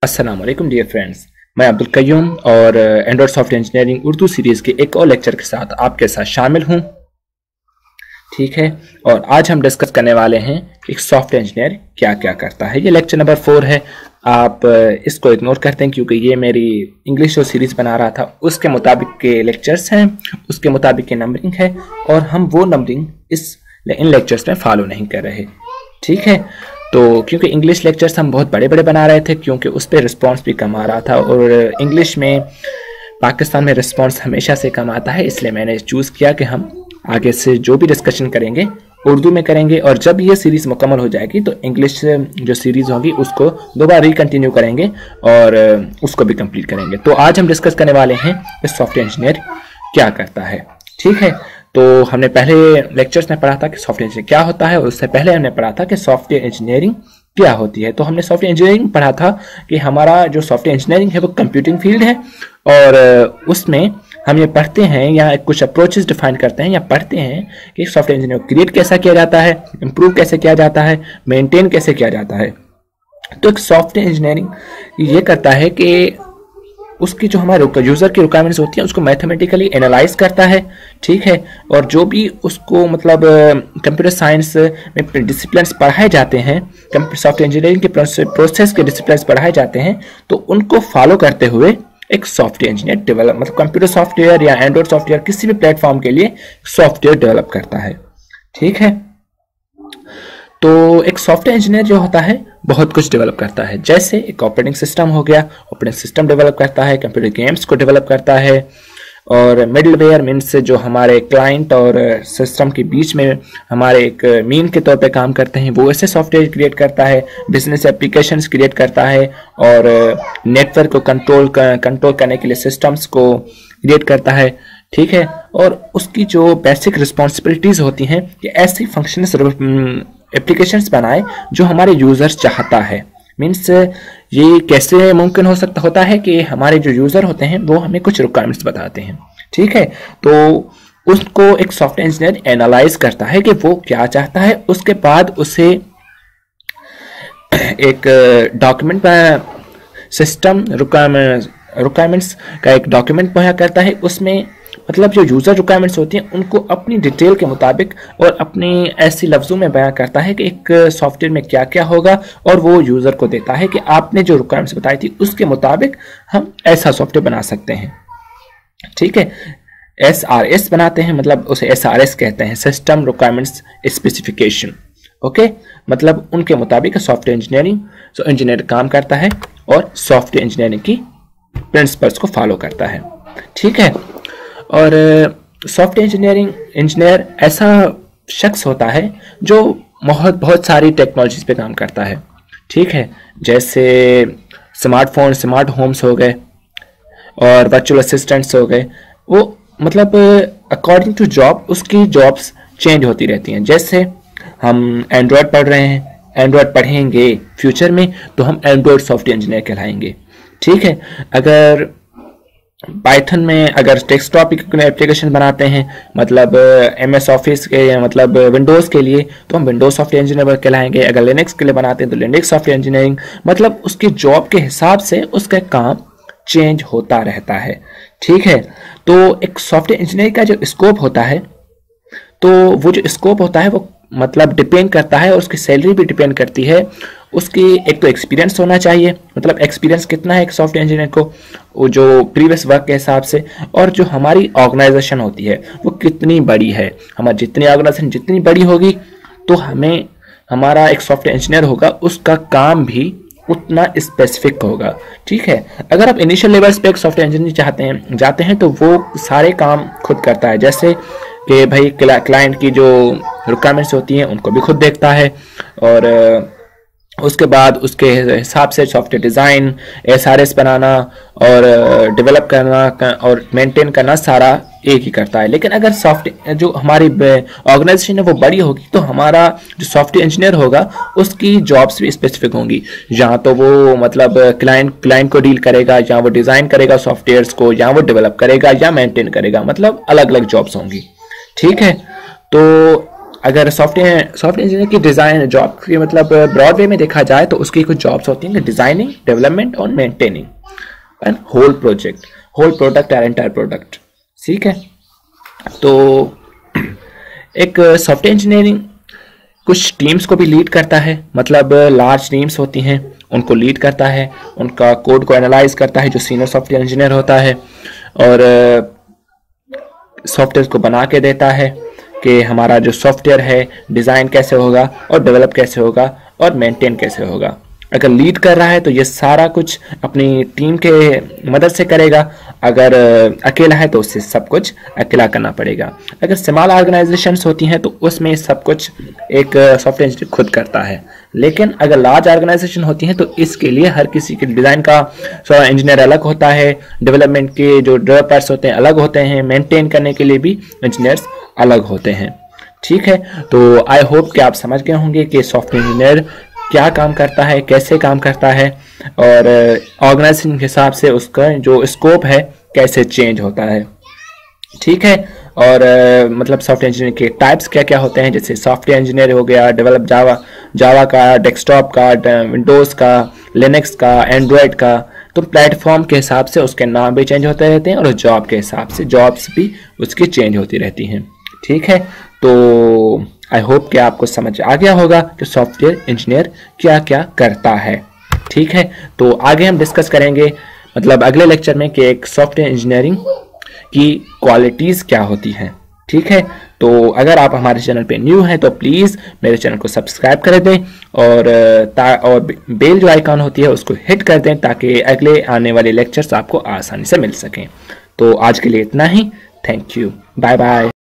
अस्सलाम वालेकुम dear friends, मैं अब्दुल कय्यूम और Android software engineering Urdu series के एक और लेक्चर के साथ आपके साथ शामिल हूं। ठीक है, और आज हम डिस्कस करने वाले हैं कि सॉफ्टवेयर इंजीनियर क्या क्या करता है। ये लेक्चर नंबर 4 है। आप इसको इग्नोर करते हैं क्योंकि ये मेरी इंग्लिश जो सीरीज बना रहा था उसके मुताबिक के लेक्चर्स हैं, उसके मुताबिक के नंबरिंग है और हम वो नंबरिंग इन लेक्चर्स में फॉलो नहीं कर रहे। ठीक है, तो क्योंकि इंग्लिश लेक्चर्स हम बहुत बड़े बड़े बना रहे थे क्योंकि उस पर रिस्पॉन्स भी कम आ रहा था और इंग्लिश में पाकिस्तान में रिस्पॉन्स हमेशा से कम आता है, इसलिए मैंने चूज़ किया कि हम आगे से जो भी डिस्कशन करेंगे उर्दू में करेंगे और जब ये सीरीज़ मुकम्मल हो जाएगी तो इंग्लिश जो सीरीज़ होगी उसको दोबारा रिकंटिन्यू करेंगे और उसको भी कंप्लीट करेंगे। तो आज हम डिस्कस करने वाले हैं कि सॉफ्टवेयर इंजीनियर क्या करता है। ठीक है, तो हमने पहले लेक्चर्स में पढ़ा था कि सॉफ्टवेयर इंजीनियर क्या होता है और उससे पहले हमने पढ़ा था कि सॉफ्टवेयर इंजीनियरिंग क्या होती है। तो हमने सॉफ्टवेयर इंजीनियरिंग पढ़ा था कि हमारा जो सॉफ्टवेयर इंजीनियरिंग है वो कंप्यूटिंग फील्ड है और उसमें हम ये पढ़ते हैं या कुछ अप्रोचेस डिफाइन करते हैं या पढ़ते हैं कि सॉफ्टवेयर इंजीनियर क्रिएट कैसा किया जाता है, इंप्रूव कैसे किया जाता है, मेंटेन कैसे किया जाता है। तो एक सॉफ्टवेयर इंजीनियरिंग ये करता है कि उसकी जो हमारे यूजर की रिक्वायरमेंट्स होती है उसको मैथमेटिकली एनालाइज करता है। ठीक है, और जो भी उसको मतलब कंप्यूटर साइंस में डिसिप्लिन्स पढ़ाए जाते हैं, सॉफ्टवेयर इंजीनियरिंग के प्रोसेस के डिसिप्लिन्स पढ़ाए जाते हैं, तो उनको फॉलो करते हुए एक सॉफ्टवेयर इंजीनियर डेवलप मतलब कंप्यूटर सॉफ्टवेयर या एंड्रॉइड सॉफ्टवेयर किसी भी प्लेटफॉर्म के लिए सॉफ्टवेयर डेवलप करता है। ठीक है, तो एक सॉफ्टवेयर इंजीनियर जो होता है बहुत कुछ डेवलप करता है, जैसे एक ऑपरेटिंग सिस्टम हो गया, ऑपरेटिंग सिस्टम डेवलप करता है, कंप्यूटर गेम्स को डेवलप करता है और मिडलवेयर मीन्स जो हमारे क्लाइंट और सिस्टम के बीच में हमारे एक मीन के तौर पे काम करते हैं वो ऐसे सॉफ्टवेयर क्रिएट करता है, बिजनेस एप्लीकेशंस क्रिएट करता है और नेटवर्क को कंट्रोल करने के लिए सिस्टम्स को क्रिएट करता है। ठीक है, और उसकी जो बेसिक रिस्पॉन्सिबिलिटीज होती हैं कि ऐसी फंक्शंस एप्लीकेशंस बनाए जो हमारे यूजर्स चाहता है। मीन्स ये कैसे मुमकिन होता है कि हमारे जो यूजर होते हैं वो हमें कुछ रिक्वायरमेंट्स बताते हैं। ठीक है, तो उसको एक सॉफ्टवेयर इंजीनियर एनालाइज करता है कि वो क्या चाहता है, उसके बाद उसे एक डॉक्यूमेंट सिस्टम रिक्वायरमेंट्स का एक डॉक्यूमेंट मुहैया करता है। उसमें मतलब जो यूजर रिक्वायरमेंट्स होती हैं उनको अपनी डिटेल के मुताबिक और अपनी ऐसी लफ्जों में बयां करता है कि एक सॉफ्टवेयर में क्या क्या होगा और वो यूजर को देता है कि आपने जो रिक्वायरमेंट्स बताई थी उसके मुताबिक हम ऐसा सॉफ्टवेयर बना सकते हैं। ठीक है, SRS बनाते हैं, मतलब उसे SRS कहते हैं, सिस्टम रिक्वायरमेंट्स स्पेसिफिकेशन। ओके, मतलब उनके मुताबिक सॉफ्टवेयर इंजीनियर काम करता है और सॉफ्टवेयर इंजीनियरिंग की प्रिंसिपल्स को फॉलो करता है। ठीक है, और सॉफ्टवेयर इंजीनियर ऐसा शख्स होता है जो बहुत सारी टेक्नोलॉजीज पे काम करता है। ठीक है, जैसे स्मार्टफोन, स्मार्ट होम्स हो गए और वर्चुअल असिस्टेंट्स हो गए। वो मतलब अकॉर्डिंग टू जॉब उसकी जॉब्स चेंज होती रहती हैं। जैसे हम एंड्रॉयड पढ़ रहे हैं, एंड्रॉयड पढ़ेंगे फ्यूचर में तो हम एंड्रॉयड सॉफ्टवेयर इंजीनियर कहलाएंगे। ठीक है, अगर पाइथन में अगर डेस्कटॉप एप्लीकेशन बनाते हैं मतलब MS ऑफिस के मतलब विंडोज़ के लिए तो हम विंडोज सॉफ्टवेयर इंजीनियर कहलाएंगे। अगर लिनक्स के लिए बनाते हैं तो लिनक्स सॉफ्टवेयर इंजीनियरिंग, मतलब उसकी जॉब के हिसाब से उसका काम चेंज होता रहता है। ठीक है, तो एक सॉफ्टवेयर इंजीनियरिंग का जो स्कोप होता है तो वो जो स्कोप होता है वो मतलब डिपेंड करता है और उसकी सैलरी भी डिपेंड करती है उसकी। एक तो एक्सपीरियंस होना चाहिए, मतलब एक्सपीरियंस कितना है एक सॉफ्टवेयर इंजीनियर को वो जो प्रीवियस वर्क के हिसाब से, और जो हमारी ऑर्गेनाइजेशन होती है वो कितनी बड़ी है। हमारी जितनी ऑर्गेनाइजेशन जितनी बड़ी होगी तो हमें हमारा एक सॉफ्टवेयर इंजीनियर होगा उसका काम भी उतना स्पेसिफिक होगा। ठीक है, अगर आप इनिशियल लेवल्स पे एक सॉफ्टवेयर इंजीनियर जाते हैं तो वो सारे काम खुद करता है, जैसे कि भाई क्लाइंट की जो रिक्वायरमेंट्स होती हैं उनको भी खुद देखता है और उसके बाद उसके हिसाब से सॉफ्टवेयर डिज़ाइन, SRS बनाना और डेवलप करना और मेंटेन करना सारा एक ही करता है। लेकिन अगर सॉफ्टवेयर जो हमारी ऑर्गेनाइजेशन है वो बड़ी होगी तो हमारा जो सॉफ्टवेयर इंजीनियर होगा उसकी जॉब्स भी स्पेसिफिक होंगी। यहाँ तो वो मतलब क्लाइंट को डील करेगा, या वो डिज़ाइन करेगा सॉफ्टवेयर्स को, या वो डेवलप करेगा या मेंटेन करेगा, मतलब अलग अलग जॉब्स होंगी। ठीक है, तो अगर सॉफ्टवेयर इंजीनियर की डिज़ाइन जॉब की मतलब ब्रॉड वे में देखा जाए तो उसकी कुछ जॉब्स होती हैं, डिज़ाइनिंग, डेवलपमेंट और maintaining and whole product and entire product. ठीक है, तो एक सॉफ्टवेयर इंजीनियरिंग कुछ टीम्स को भी लीड करता है, मतलब लार्ज टीम्स होती हैं उनको लीड करता है, उनका कोड को एनालाइज करता है जो सीनियर सॉफ्टवेयर इंजीनियर होता है, और सॉफ्टवेयर को बना के देता है कि हमारा जो सॉफ्टवेयर है डिज़ाइन कैसे होगा और डेवलप कैसे होगा और मेंटेन कैसे होगा। अगर लीड कर रहा है तो ये सारा कुछ अपनी टीम के मदद से करेगा, अगर अकेला है तो उससे सब कुछ अकेला करना पड़ेगा। अगर स्मॉल ऑर्गेनाइजेशंस होती हैं तो उसमें सब कुछ एक सॉफ्टवेयर इंजीनियर खुद करता है, लेकिन अगर लार्ज ऑर्गेनाइजेशन होती हैं तो इसके लिए हर किसी के डिज़ाइन का इंजीनियर अलग होता है, डेवलपमेंट के जो डेवलपर्स होते हैं अलग होते हैं, मेंटेन करने के लिए भी इंजीनियर्स अलग होते हैं। ठीक है, तो आई होप कि आप समझ गए होंगे कि सॉफ्टवेयर इंजीनियर क्या काम करता है, कैसे काम करता है, और ऑर्गेनाइजेशन के हिसाब से उसका जो स्कोप है कैसे चेंज होता है। ठीक है, और मतलब सॉफ्टवेयर इंजीनियर के टाइप्स क्या क्या होते हैं, जैसे सॉफ्टवेयर इंजीनियर हो गया डेवलप जावा का, डेस्कटॉप का, विंडोज़ का, लिनक्स का, एंड्रॉयड का। तो प्लेटफॉर्म के हिसाब से उसके नाम भी चेंज होते रहते हैं और जॉब के हिसाब से जॉब्स भी उसकी चेंज होती रहती हैं। ठीक है, तो आई होप कि आपको समझ आ गया होगा कि सॉफ्टवेयर इंजीनियर क्या क्या करता है। ठीक है, तो आगे हम डिस्कस करेंगे मतलब अगले लेक्चर में कि एक सॉफ्टवेयर इंजीनियरिंग की क्वालिटीज़ क्या होती हैं। ठीक है, तो अगर आप हमारे चैनल पे न्यू हैं तो प्लीज़ मेरे चैनल को सब्सक्राइब कर दें और बेल जो आइकॉन होती है उसको हिट कर दें ताकि अगले आने वाले लेक्चर्स आपको आसानी से मिल सकें। तो आज के लिए इतना ही, थैंक यू, बाय बाय।